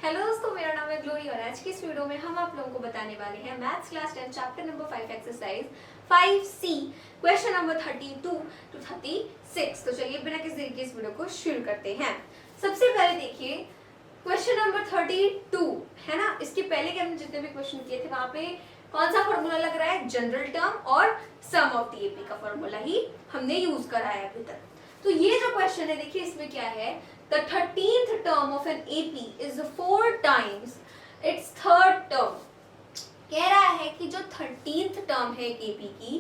Hello दोस्तों, मेरा नाम है ग्लोरी और आज की इस वीडियो में हम आप लोगों को बताने वाले हैं maths class 10 chapter number 5 exercise 5C question number 32 to 36। तो चलिए बिना किसी देरी के इस वीडियो को शुरू करते हैं। सबसे पहले देखिए क्वेश्चन नंबर 32 है ना। इसके पहले के हमने जितने भी क्वेश्चन किए थे वहां पे कौन सा फॉर्मूला लग रहा है, जनरल टर्म और सम ऑफ द एपी का फॉर्मूला ही हमने यूज करा है अभी तक। तो ये जो क्वेश्चन है देखिए इसमें क्या है, the 13th term of an AP is 4 times its third term। कह रहा है कि जो 13th टर्म है AP की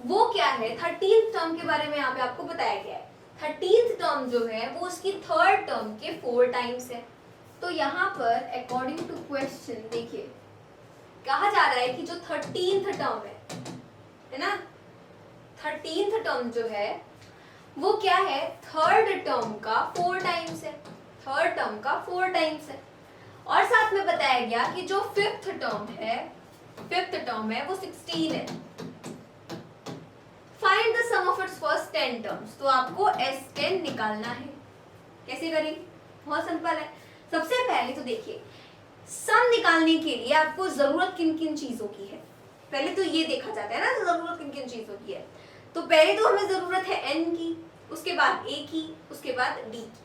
वो क्या है, 13th टर्म के बारे में यहाँ पे आपको बताया गया है। 13th टर्म जो है वो उसकी थर्ड टर्म के 4 टाइम्स है। तो यहाँ पर अकॉर्डिंग टू क्वेश्चन देखिए कहा जा रहा है कि जो 13th टर्म है ना, 13th टर्म जो है वो क्या है, थर्ड टर्म का 4 टाइम्स है। थर्ड टर्म का 4 टाइम्स है और साथ में बताया गया कि जो फिफ्थ टर्म है वो 16 है। Find the sum of its first 10 terms. तो आपको S10 निकालना है। कैसे करेंगे, बहुत सिंपल है। सबसे पहले तो देखिए सम निकालने के लिए आपको जरूरत किन किन चीजों की है, पहले तो ये देखा जाता है ना, जरूरत किन किन चीजों की है। तो पहले तो हमें जरूरत है n की, उसके बाद a की, उसके बाद d की।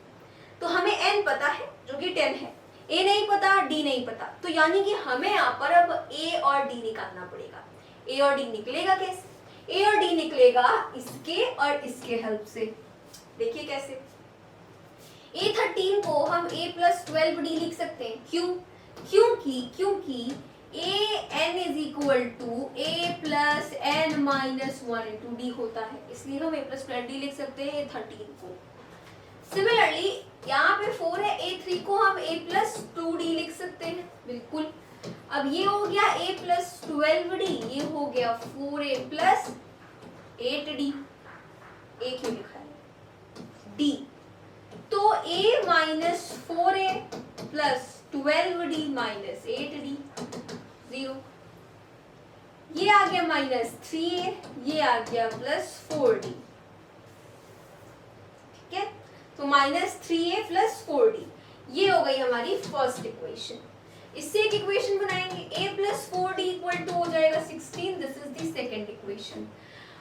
तो हमें n पता है जो कि 10 है, a नहीं पता, d नहीं पता। तो यानी कि हमें यहाँ पर अब a और d निकालना पड़ेगा। a और d निकलेगा कैसे, a और d निकलेगा इसके और इसके हेल्प से। देखिए कैसे, a13 को हम a + 12d लिख सकते हैं। क्योंकि an is equal to a plus n minus 1 into d होता है, इसलिए हम a plus 12d लिख सकते हैं A13 को। सिमिलरली यहाँ पे 4 है, A3 को हम a plus 2d लिख सकते हैं, बिल्कुल। अब ये हो गया a plus 12d, ये हो गया 4a plus 8d। a क्यों लिखा है, d। तो a minus 4a plus 12d minus 8d 0। ये आ गया -3a, ये आ गया +4d। ठीक है, तो -3a + 4d ये हो गई हमारी फर्स्ट इक्वेशन। इससे एक इक्वेशन बनाएंगे, a + 4d = हो जाएगा 16। This is the second equation.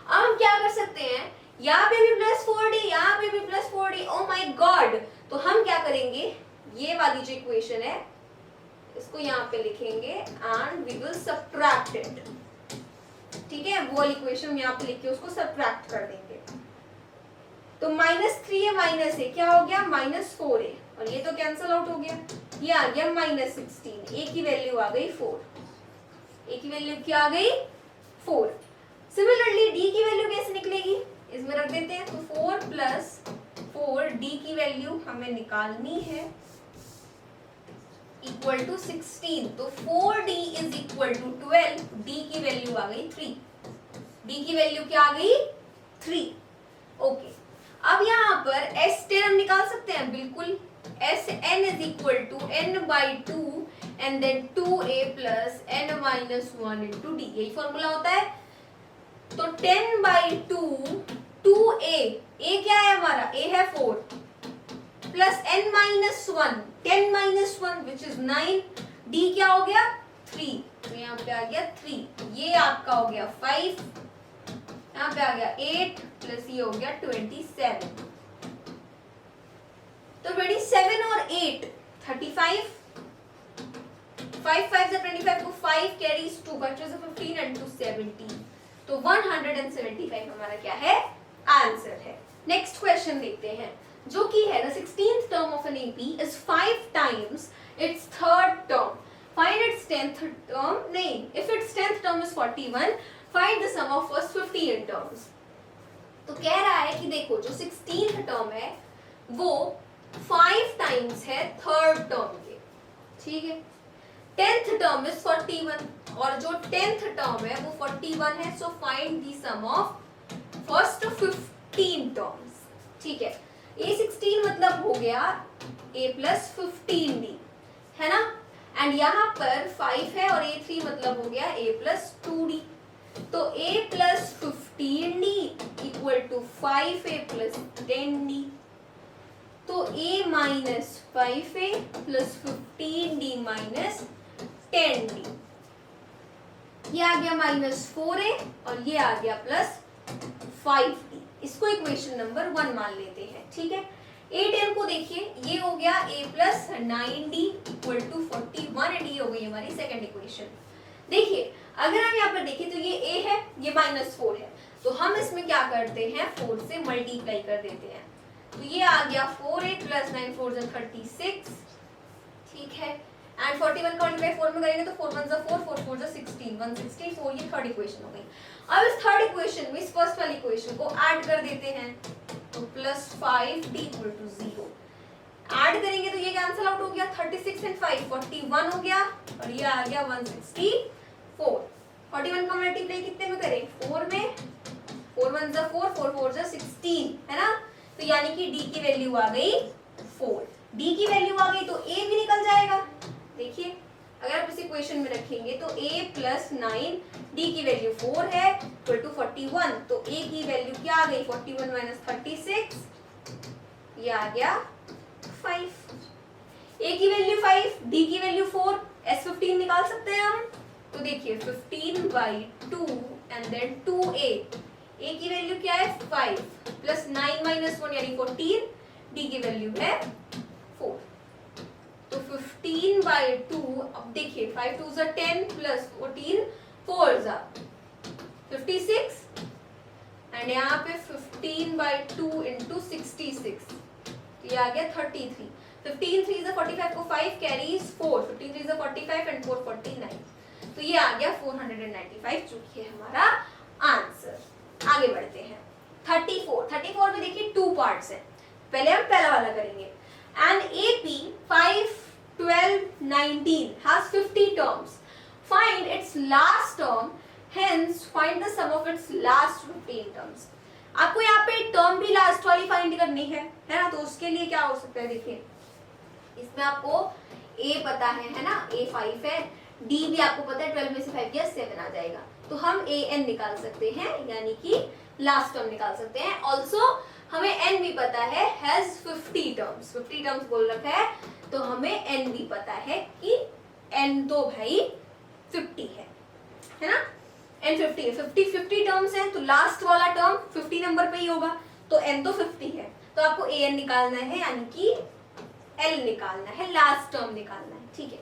अब हम क्या कर सकते हैं, यहाँ पे भी +4d, यहाँ पे भी +4d। ओ माय गॉड, तो हम क्या करेंगे, ये वाली जो इक्वेशन है इसको यहाँ पे लिखेंगे and we will subtract it. ठीक है, वो इक्वेशन यहाँ पे लिख के उसको सबट्रैक्ट कर देंगे। तो -3a -a क्या हो गया, -4a, और ये तो कैंसिल आउट हो गया, ये आ गया -16। a की वैल्यू आ गई 4, a की वैल्यू क्या आ गई 4। सिमिलरली d की वैल्यू कैसे निकलेगी, इसमें रख देते हैं। तो 4 + 4 d की वैल्यू हमें निकालनी है इक्वल टू 16। तो 4d is equal to 12, d की वैल्यू आ गई 3। d की वैल्यू क्या आ गई 3। ओके, अब यहाँ पर S10 हम निकाल सकते हैं, बिल्कुल। Sn is equal to n/2 and then 2a plus n minus 1 into d, यही फॉर्मूला होता है। तो 10/2 2a, a क्या है हमारा, a है 4 plus n minus 1, 10 minus 1 which is 9, d क्या हो गया 3, तो यहाँ पे आ गया 3, ये आपका हो गया 5, यहाँ पे आ गया 8 प्लस ये हो गया 27। तो 27 और 8 35, 5 5 से 25, तो 5 carries 2, 5 से 15 and 2 70। तो 175 हमारा क्या है, आंसर है। नेक्स्ट क्वेश्चन देखते हैं जो कि है the 16th term of an AP is 5 times its third term. Find its 10th term. नहीं, if its 10th term is 41, find the sum of first 15 terms. तो कह रहा है कि देखो जो 16th term है वो 5 times है थर्ड टर्म के, ठीक है। 10th term is 41 और जो 10th term है वो 41 है। So find the sum of first 15 terms, ठीक है। A16 मतलब हो गया a + 15d, है ना, एंड यहाँ पर 5 है और A3 मतलब हो गया a + 2d। तो a + 15d = 5a + 10d। तो a - 5a + 15d minus 10d, ये आ गया -4a और ये आ गया +5d। इसको इक्वेशन नंबर 1 मान लेते हैं, ठीक है। a10 को देखिए, ये हो गया a + 9d = 41 एंड ये हो गई हमारी सेकंड इक्वेशन। देखिए अगर हम यहाँ पर देखें तो ये a है, ये -4 है, तो हम इसमें क्या करते हैं, 4 से मल्टीप्लाई कर देते हैं। तो ये आ गया 4a + 9 4 = 36, ठीक है। एंड 41 का मल्टीप्लाई 4 में करेंगे तो 4 1 = 4 4 4 = 16 164, ये थर्ड इक्वेशन हो गई। अब इस थर्ड इक्वेशन में इस फर्स्ट वाली इक्वेशन को ऐड कर देते हैं, तो +5d = 0। ऐड करेंगे तो ये कैंसिल आउट हो गया, 36 एंड 5 41 हो गया और ये आ गया 164। 41 का मल्टीप्लाई कितने में करें, 4 में, 4 1 = 4 4 4 = 16, है ना। तो यानी कि d की वैल्यू आ गई 4। d की वैल्यू आ गई तो a भी निकल जाएगा। देखिए अगर आप इस इक्वेशन में रखेंगे तो a + 9 d की वैल्यू 4 है = 41, तो a की वैल्यू क्या आ गई, 41 - 36, ये आ गया 5। a की वैल्यू 5, d की वैल्यू 4, s15 निकाल सकते हैं हम। तो देखिए 15/2 एंड देन 2a, a की वैल्यू क्या है 5 + 9 - 1 यानी 14, d की वैल्यू है 4। तो 15/2, अब देखिए 5 2 = 10 + 14 4 = 56 एंड यहाँ पे 15/2 × 66, तो ये आ गया 33। 15 3 = 45 को 5 कैरीज 4, 15 3 = 45 एंड 4 49, तो ये आ गया 495, जो कि है हमारा आंसर। आगे बढ़ते हैं 34 में देखिए 2 पार्ट्स हैं। पहले हम पहला वाला करेंगे। An AP 5 12 19 has 50 terms. Find its last term, hence find the sum of its last 15 terms. आपको यहाँ पे टर्म भी लास्ट वाली फाइंड करनी है ना। तो उसके लिए क्या हो सकता है, देखिए इसमें आपको a पता है ना, a 5 है, d भी आपको पता है, 12 में से 5 गया 7 आ जाएगा, तो हम an निकाल सकते हैं, यानी कि लास्ट टर्म निकाल सकते हैं। ऑल्सो हमें n भी पता है, हैज 50 टर्म्स बोल रखा है, तो हमें n भी पता है कि n तो भाई 50 है ना। n 50 है, 50 टर्म्स हैं, तो लास्ट वाला टर्म 50 नंबर पे ही होगा, तो n तो 50 है, तो आपको an निकालना है, यानी कि l निकालना है, लास्ट टर्म निकालना है, ठीक है।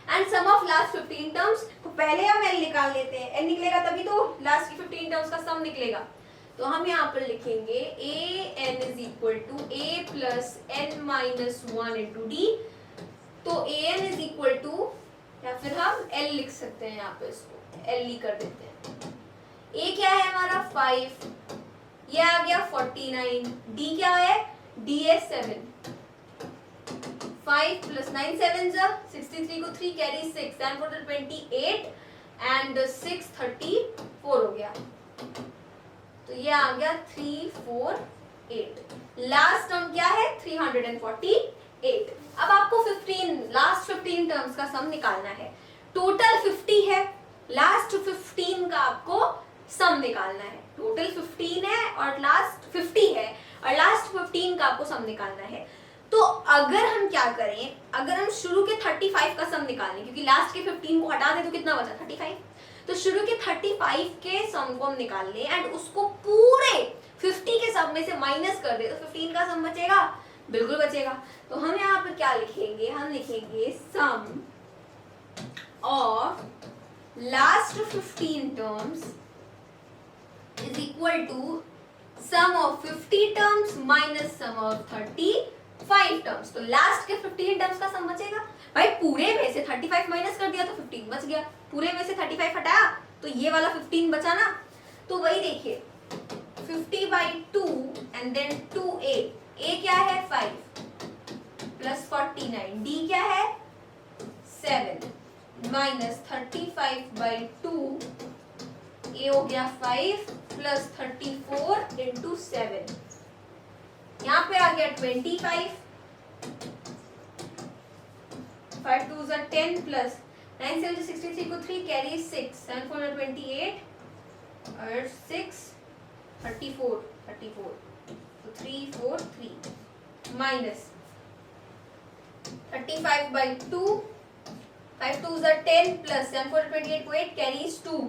And sum of last 15 terms, तो पहले हम l निकाल लेते हैं, n निकलेगा तभी तो लास्ट की 15 टर्म्स का सम निकलेगा। तो हम यहाँ पर लिखेंगे an = a + n - 1 × d, तो an = या फिर हम l लिख सकते हैं, यहाँ पे इसको l ही कर देते हैं। a क्या है हमारा 5, ये आ गया 49, d क्या है, d है 7, 5 + 9 7 = 63 को 3 कैरी 6 and 4 28 एंड 6 34 हो गया, तो ये आ गया 348। लास्ट टर्म क्या है 348। अब आपको 15 टर्म्स का सम निकालना है। टोटल 50 है, लास्ट 15 का आपको सम निकालना है। टोटल 15 है और लास्ट 50 है और लास्ट 15 का आपको सम निकालना है। तो अगर हम क्या करें, अगर हम शुरू के 35 का सम निकालें, क्योंकि लास्ट के 15 को हटा दें तो कितना बचा 35, तो शुरू के 35 के सम को हम निकाल लें एंड उसको पूरे 50 के सम में से माइनस कर दे, तो 15 का सम बचेगा, बिल्कुल बचेगा। तो हम यहाँ पर क्या लिखेंगे, हम लिखेंगे sum of last 15 terms is equal to sum of 50 terms minus sum of 35 terms. तो लास्ट के 15 टर्म्स का सम बचेगा, भाई पूरे में से 35 माइनस कर दिया तो 15 बच गया, पूरे में से 35 हटाया तो ये वाला 15 बचा ना। तो वही देखिए 50/2 एंड देन 2a, a क्या है 5 प्लस 49, d क्या है 7 माइनस 35/2, a हो गया 5 प्लस 34 इंटू 7, यहाँ पे आ गया 25, 5 2 = 10 प्लस 9 7 63 को 3 कैरी 6 7 4 28 और 6 34 तो 3 4 3 माइनस 35/2 5 2s are 10 plus 7 4 28 को 8 carries 2,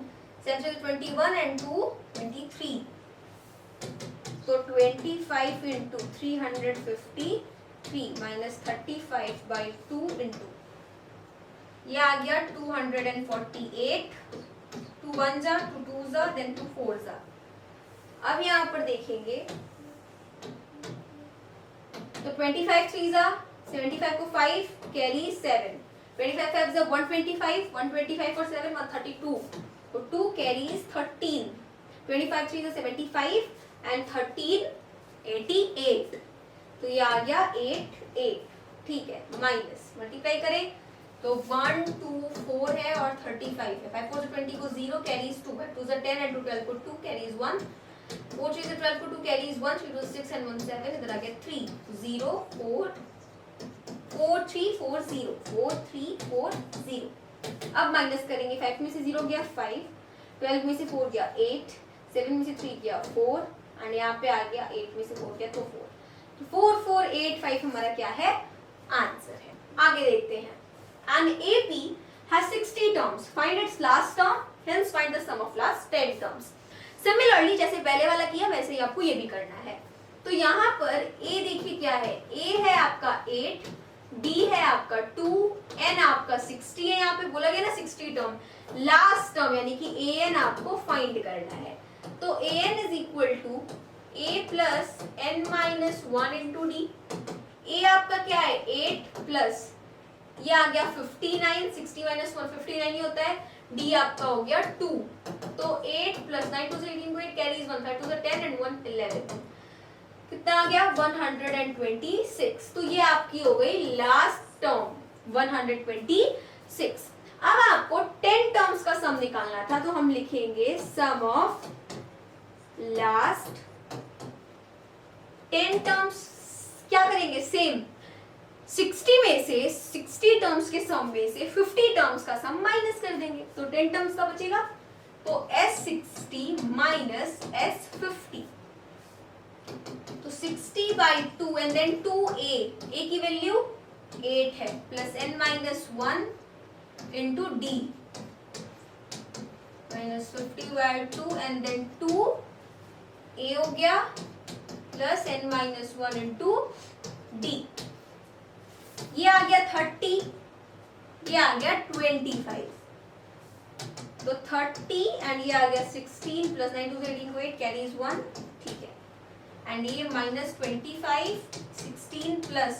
7 6 21 and 2 23. So 25 into 353 minus 35 by 2 into ये आ गया 248. 2 1 जा, 2 2 जा, then 2 4 जा. अब यहाँ पर देखेंगे तो 25 3 जा 75 को 5 कैरी 7, 25 5 जा 125, 125 और 7 132, तो 2 कैरीज 13, 25 3 जा 75 एंड 13 88, तो ये आ गया 8 8. ठीक है, माइनस मल्टीप्लाई करें तो 1 2 4 है और 35 है. 5 4 20 को 0 कैरीज 2 है, 2 10 एंड 2 12 को 2 कैरीज 1, 4 3 12 को 2 कैरीज 1, 3 6 एंड 1 7, इधर आ गया 3 0 4 4 3 4 0 4 3 4 0. अब माइनस करेंगे, 5 में से 0 गया 5, 12 में से 4 गया 8, 7 में से 3 गया 4 एंड यहाँ पे आ गया 8 में से 4 गया तो 4. तो 4 4 8 5 हमारा क्या है, आंसर है. आगे देखते हैं. An AP has 60 terms. Find its last term. Hence find the sum of last 10 terms. Similarly, जैसे पहले वाला किया वैसे ही आपको ये भी करना है. तो यहाँ पर A देखिए क्या है, A है आपका 8, B है आपका 2, N आपका 60 है. यहाँ पे बोला गया ना 60 टर्म. लास्ट टर्म यानी कि AN आपको फाइंड करना है. तो AN is equal to A plus N minus 1 into D. A आपका क्या है 8 प्लस ये आ गया 59, 60 माइनस 1 59 ही होता है. D आपका हो गया 2, तो 8 प्लस 9 2 से 18 को 8 कैरीज 1 5 2 से 10 एंड 1 11, कितना आ गया 126. तो ये आपकी हो गई लास्ट टर्म 126. अब आपको 10 टर्म्स का सम निकालना था, तो हम लिखेंगे सम ऑफ लास्ट 10 टर्म्स. क्या करेंगे, सेम 60 में से 60 टर्म्स के सम में से 50 टर्म्स का सम माइनस कर देंगे, तो 10 टर्म्स का बचेगा. तो S60 माइनस S50, तो 60 by 2 and then 2A, A की वैल्यू 8 है, plus N minus 1 into D minus 50 by 2 and then 2A हो गया plus N minus 1 into D. ये आ गया 30, ये आ गया 25, तो 30 एंड ये आ गया 16 प्लस 9 2 से 18 को 8 कैरीज 1. ठीक है, एंड ये माइनस 25 16 प्लस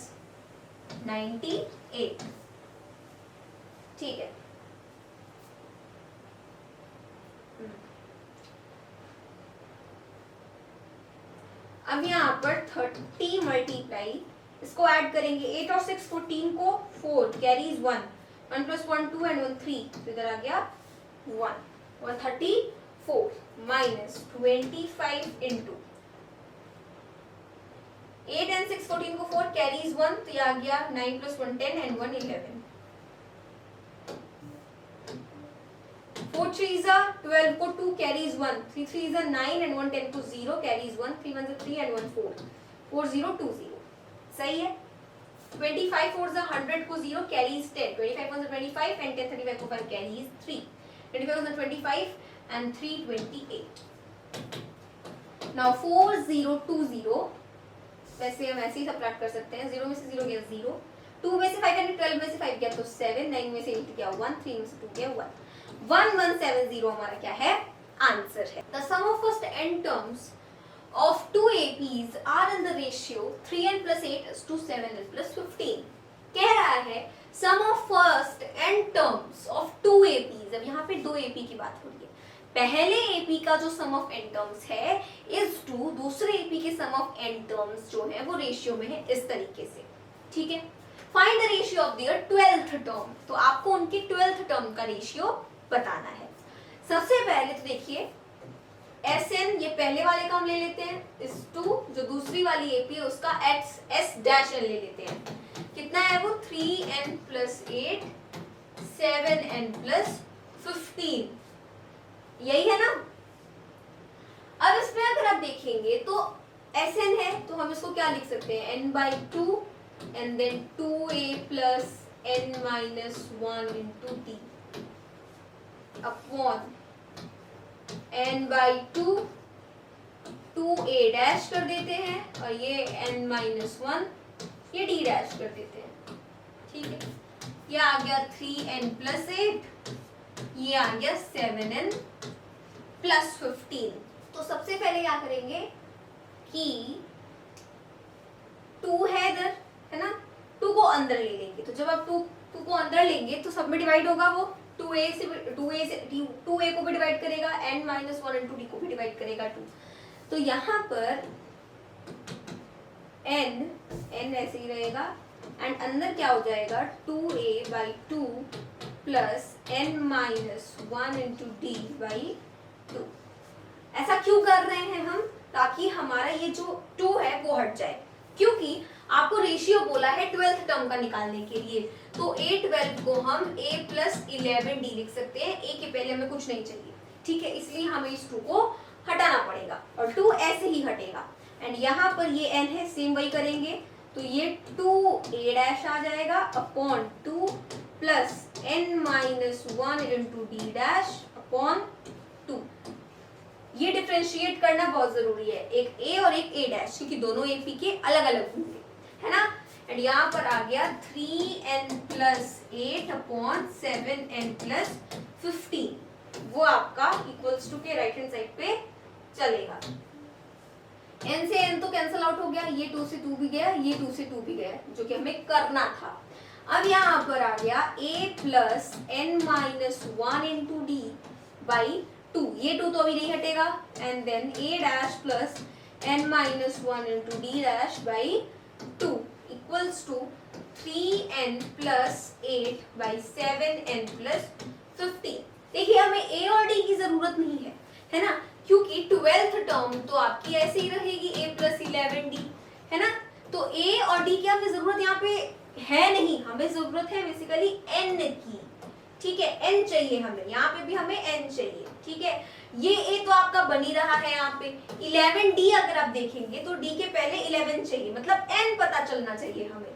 98. ठीक है, अब यहाँ पर 30 मल्टीप्लाई, इसको ऐड करेंगे 8 और 6 14 को 4 कैरीज 1 1 प्लस 1 2 एंड 1 3, तो इधर आ गया 1 134 माइनस 25 इंटू 8 एंड 6 14 को 4 कैरीज 1, तो ये आ गया 9 प्लस 1 10 एंड 1 11, 4 3 जा 12 को 2 कैरीज 1, 3 3 जा 9 एंड 1 10 को 0 कैरीज 1, 3 1 जा 3 एंड 1 4 4 0 2 0. सही है. 25 4 जा 100 को 0 कैरीज 10, 25 1 जा 25 एंड 10 35 को 5 कैरीज 3, 25 1 जा 25 एंड 3 28. नाउ 4 0 2 0, वैसे हम ऐसे ही सबट्रैक्ट कर सकते हैं. 0 में से 0 गया 0, 2 में से 5 एंड 12 में से 5 गया तो 7, 9 में से 8 गया 1, 3 में से 2 गया 1, 1170 हमारा क्या है, आंसर है. The sum of first n terms of 2 APs are in the ratio 3n plus 8 is to 7n plus 15. कह रहा है sum of first n terms of 2 APs. अब यहाँ पे 2 AP की बात हो रही है. पहले AP का जो sum of n terms है is to दूसरे AP के sum of n terms जो है वो रेशियो में है इस तरीके से. ठीक है, find the ratio of their 12th term. तो आपको उनके 12th term का रेशियो बताना है. सबसे पहले तो देखिए SN, ये पहले वाले का हम ले लेते हैं, इस 2 जो दूसरी वाली AP है उसका S डैश N ले लेते हैं. कितना है वो 3n plus 8 7n plus 15, यही है ना. अब इसमें अगर आप देखेंगे तो SN है तो हम इसको क्या लिख सकते हैं, n by 2 and then 2a plus n minus 1 into T upon n by 2 2a dash कर देते हैं और ये n माइनस 1 ये d डैश कर देते हैं। ठीक है, ये आ गया 3n प्लस 8, ये आ गया 7n प्लस 15। तो सबसे पहले क्या करेंगे कि 2 है इधर, है ना, 2 को अंदर ले लेंगे। तो जब आप 2 को अंदर लेंगे तो सब में डिवाइड होगा, वो 2a से 2a को भी डिवाइड करेगा, n माइनस 1 इंटू डी को भी डिवाइड करेगा 2। तो यहाँ पर n ऐसे ही रहेगा एंड अंदर क्या हो जाएगा 2a by 2 plus n minus 1 into d by 2। ऐसा क्यों कर रहे हैं हम? ताकि हमारा ये जो 2 है वो हट जाए, क्योंकि आपको रेशियो बोला है 12th टर्म का निकालने के लिए। तो a12 को हम a प्लस 11d लिख सकते हैं। a के पहले हमें कुछ नहीं चाहिए, ठीक है, इसलिए हमें इस 2 को हटाना पड़ेगा और 2 ऐसे ही हटेगा। एंड यहाँ पर ये n है, सेम वही करेंगे, तो ये 2a डैश आ जाएगा upon 2 plus n minus 1 into d dash upon 2। ये डिफरेंशिएट करना बहुत जरूरी है, एक a और एक a डैश, क्योंकि दोनों AP के अलग अलग होंगे, है ना। एंड यहाँ पर आ गया 3n plus 8 upon 7n plus 15। वो आपका इक्वल्स टू के राइट हैंड साइड पे चलेगा। n से n तो कैंसिल आउट हो गया, ये 2 से 2 भी गया, ये 2 से 2 भी गया, जो कि हमें करना था। अब यहाँ पर आ गया a plus n minus 1 into d by 2, ये 2 तो अभी नहीं हटेगा, and then a dash plus n minus 1 into d dash by 2 equals to 3n plus 8 by 7n plus 15। देखिए हमें a और d की जरूरत नहीं है ना, क्योंकि 12th टर्म तो आपकी ऐसे ही रहेगी a प्लस 11d, है ना। तो a और d की हमें जरूरत यहाँ पे है नहीं, हमें जरूरत है बेसिकली n की, ठीक है, n चाहिए हमें, यहाँ पे भी हमें n चाहिए, ठीक है। ये a तो आपका बनी रहा है यहाँ पे, 11d अगर आप देखेंगे तो d के पहले 11 चाहिए, मतलब n पता चलना चाहिए हमें।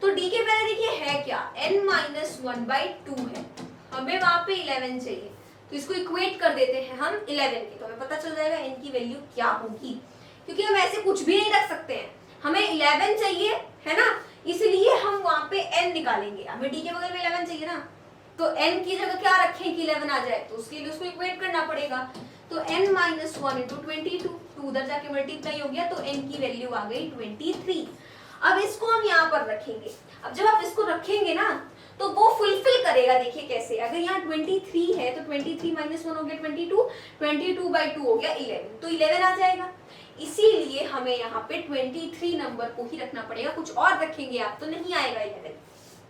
तो d के पहले देखिए है क्या, n माइनस 1 बाई 2 है, हमें वहां पे 11 चाहिए, तो इसको इक्वेट कर देते हैं हम 11 के, तो हमें पता चल जाएगा n की वैल्यू क्या होगी, क्योंकि हम ऐसे कुछ भी नहीं रख सकते हैं, हमें 11 चाहिए, है ना, इसलिए हम वहां पे n निकालेंगे। हमें d के बगल में 11 चाहिए ना, तो n की जगह क्या रखें कि 11 आ जाए, तो उसके लिए उसको इक्वेट करना पड़ेगा। तो n माइनस 1 इंटू 22, 2 उधर जाके मल्टीप्लाई हो गया, तो n की वैल्यू आ गई 23। अब इसको हम यहाँ पर रखेंगे। अब जब आप इसको रखेंगे ना तो वो फुलफिल करेगा, देखिए कैसे, अगर यहाँ 23 है तो 23 माइनस 1 हो गया 22, 22 बाई 2 हो गया 11, तो 11 आ जाएगा। इसीलिए हमें यहाँ पे 23 नंबर को ही रखना पड़ेगा, कुछ और रखेंगे आप तो नहीं आएगा 11,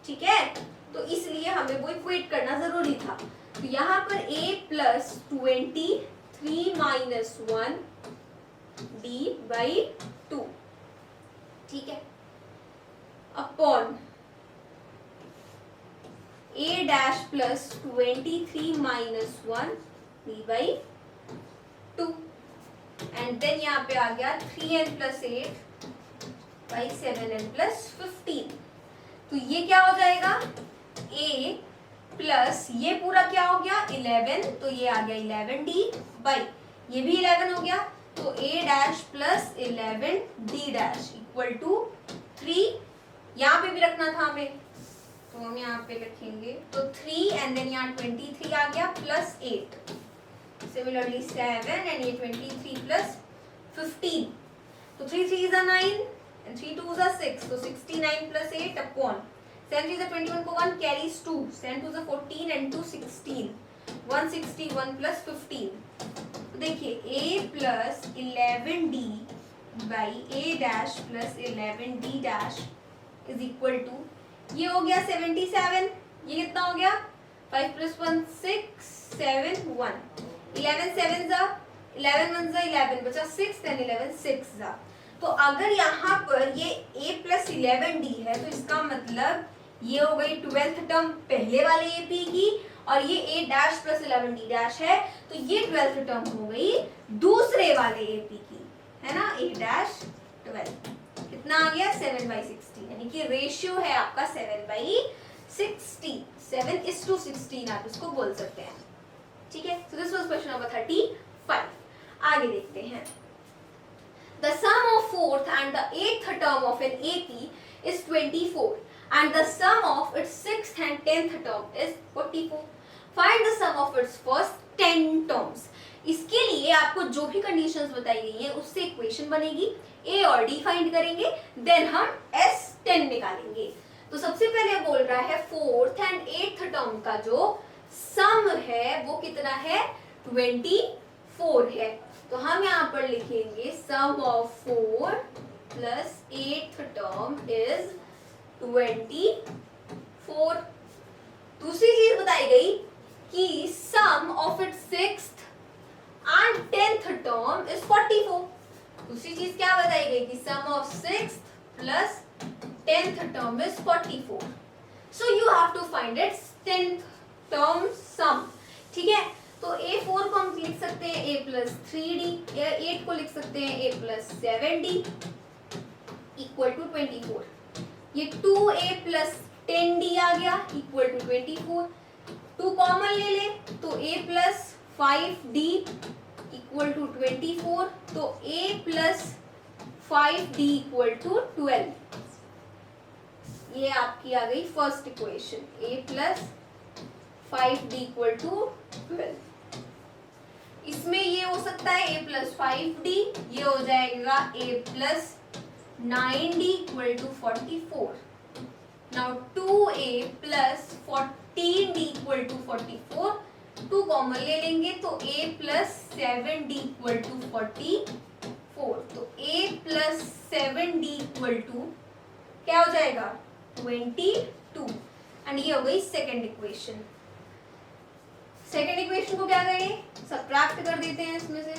ठीक है। तो इसलिए हमें वो इक्वेट करना जरूरी था। तो यहाँ पर a plus 23 minus 1 d by 2, ठीक है, upon a dash plus 23 minus 1 d by 2, and then यहाँ पे आ गया 3n plus 8 by 7n plus 15। तो ये क्या हो जाएगा, a प्लस ये पूरा क्या हो गया 11, तो ये आ गया 11d बाई ये भी 11 हो गया, तो a dash plus 11d dash equal to 3। यहाँ पे भी रखना था हमें, तो हम यहाँ पे लिखेंगे, तो 3 एंड देन यहाँ 23 आ गया प्लस 8, सिमिलरली 7 एंड ये 23 प्लस 15, तो 3 3 is 9 and 3 2 is 6, तो 69 plus 8 upon 7 is 21 को 1 carries 2, 7 2 is 14 and 2 16, 161 plus 15। तो देखिए a plus 11d by a dash plus 11d dash is equal to, ये हो गया 77, ये कितना हो गया 5 plus 1 6 7 1, 11 7 जा 11 1 जा 11 बचा 6 10 11 6 जा। तो अगर यहाँ पर ये a plus 11d है तो इसका मतलब ये हो गई 12th टर्म पहले वाले AP की, और ये a dash plus 11d dash है, तो ये 12th टर्म हो गई दूसरे वाले AP की, है ना, a डैश 12, कितना आ गया 7/16, यानी कि रेशियो है आपका 7/16। 60, 7:16 आप इसको बोल सकते हैं, ठीक है। So this was question number 35। आगे देखते हैं। The sum of 4th and the 8th term of an AP is 24 and the sum of its 6th and 10th term is 44. Find the sum of its first 10 terms. इसके लिए आपको जो भी conditions बताई गई हैं उससे इक्वेशन बनेगी, A और D फाइंड करेंगे, देन हम S10 निकालेंगे। तो सबसे पहले बोल रहा है 4th and 8th टर्म का जो सम है वो कितना है, 24 है। तो हम यहाँ पर लिखेंगे sum of 4 plus 8th term is 24। दूसरी चीज बताई गई कि sum of its 6th and 10th term is 44। दूसरी चीज क्या बताई गई कि sum of 6th plus 10th term is 44. So you have to find its 10th term sum. ठीक है, तो A4 को हम लिख सकते हैं A plus 3D, A8 को लिख सकते हैं A plus 7D equal to 24. ये 2A plus 10D आ गया equal to 24. 2 कॉमन ले ले तो A plus 5D equal to 24. तो A plus 5D equal to 12. ये आपकी आ गई first equation, A plus 5D equal to 12। इसमें ये हो सकता है A प्लस 5D, ये हो जाएगा A plus 9D equal to 44। Now 2A plus 14D equal to 44, 2 common ले लेंगे तो A plus 7D equal to 44। तो A plus 7D equal to क्या हो जाएगा, 22। एंड ये हो गई सेकेंड इक्वेशन। सेकेंड इक्वेशन को क्या करेंगे, सबट्रैक्ट कर देते हैं इसमें से,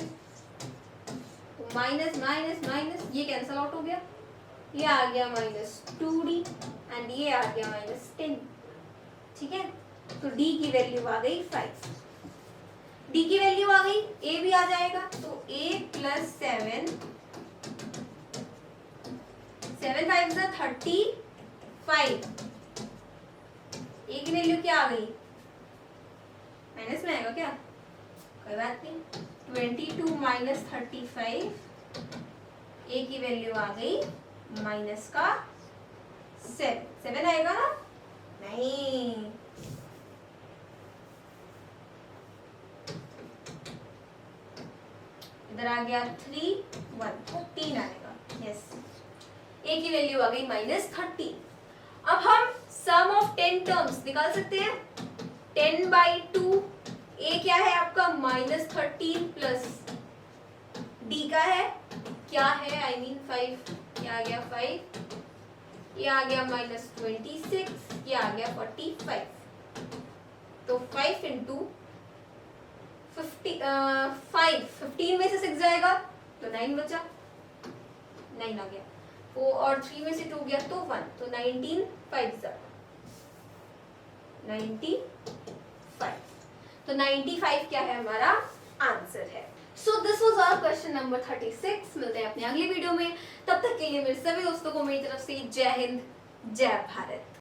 तो माइनस माइनस माइनस ये कैंसल आउट हो गया, ये आ गया -2D एंड ये आ गया -10, ठीक है। तो D की वैल्यू आ गई 5, D की वैल्यू आ गई, A भी आ जाएगा, तो A प्लस 7, 7 5 is 35, A की वैल्यू क्या आ गई, माइनस में आएगा क्या, कोई बात नहीं, 22 माइनस 35, A की वैल्यू आ गई माइनस का 7 आएगा ना, नहीं, इधर आ गया 3 1 13 आएगा, यस। A की वैल्यू आ गई -30। अब हम सम ऑफ 10 टर्म्स निकाल सकते हैं, 10/2, A क्या है आपका -13 प्लस D का है क्या है, I mean 5, ये आ गया 5, ये आ गया -26, ये आ गया 45। तो 5 इंटू 15 में से 6 जाएगा तो 9 बचा, 9 आ गया, वो और 3 में से 2 गया तो 1, तो 19 5 95। तो 95 क्या है हमारा आंसर है। So this was our question number 36। मिलते हैं अपने अगली वीडियो में, तब तक के लिए मेरे सभी दोस्तों को मेरी तरफ से जय हिंद जय भारत।